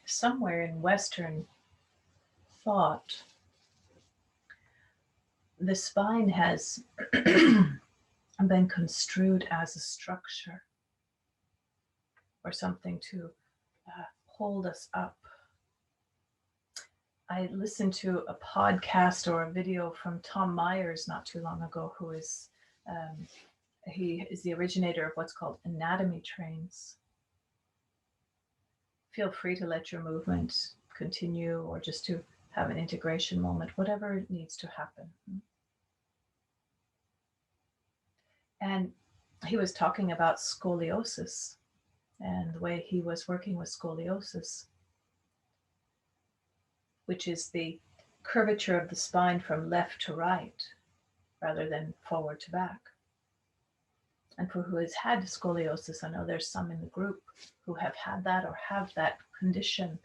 somewhere in Western thought, the spine has been construed as a structure or something to hold us up. I listened to a podcast or a video from Tom Myers not too long ago, who is he is the originator of what's called anatomy trains. Feel free to let your movement continue or just to have an integration moment, whatever needs to happen. And he was talking about scoliosis and the way he was working with scoliosis, which is the curvature of the spine from left to right rather than forward to back. And for who has had scoliosis, I know there's some in the group who have had that or have that condition,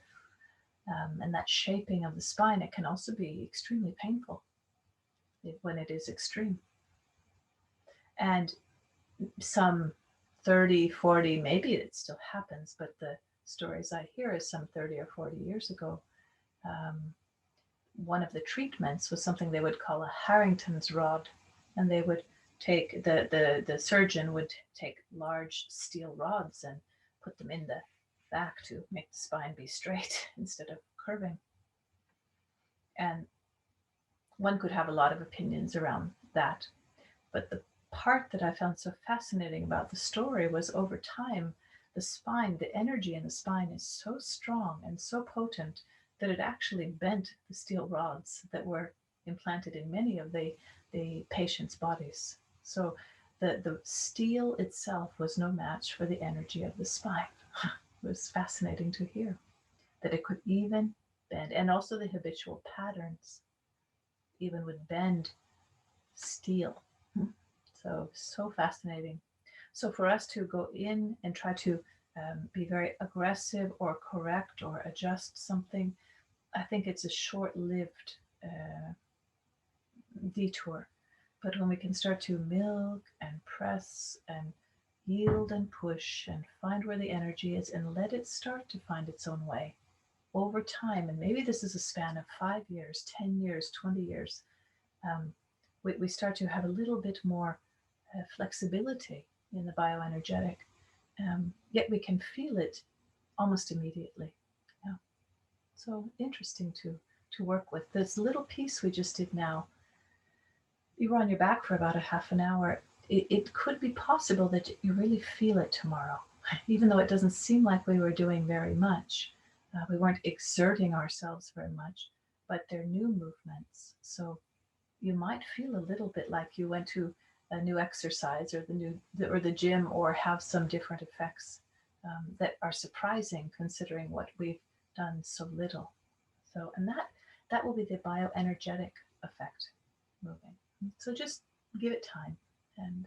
and that shaping of the spine, it can also be extremely painful when it is extreme. And some 30, 40, maybe it still happens, but the stories I hear is some 30 or 40 years ago, one of the treatments was something they would call a Harrington's rod, and they would take the surgeon would take large steel rods and put them in the back to make the spine be straight instead of curving. And one could have a lot of opinions around that, but the part that I found so fascinating about the story was over time, the spine, the energy in the spine is so strong and so potent that it actually bent the steel rods that were implanted in many of the patient's bodies. So the steel itself was no match for the energy of the spine. It was fascinating to hear that it could even bend, and also the habitual patterns even would bend steel. So fascinating. So for us to go in and try to be very aggressive or correct or adjust something, I think it's a short-lived detour. But when we can start to milk and press and yield and push and find where the energy is and let it start to find its own way over time, and maybe this is a span of 5 years, 10 years, 20 years, we start to have a little bit more flexibility in the bioenergetic, yet we can feel it almost immediately. Yeah. So interesting to work with. This little piece we just did now, you were on your back for about a half an hour. It could be possible that you really feel it tomorrow, even though it doesn't seem like we were doing very much. We weren't exerting ourselves very much, but they're new movements. So you might feel a little bit like you went to a new exercise or the gym, or have some different effects that are surprising considering what we've done so little. So, and that will be the bioenergetic effect moving. So just give it time, and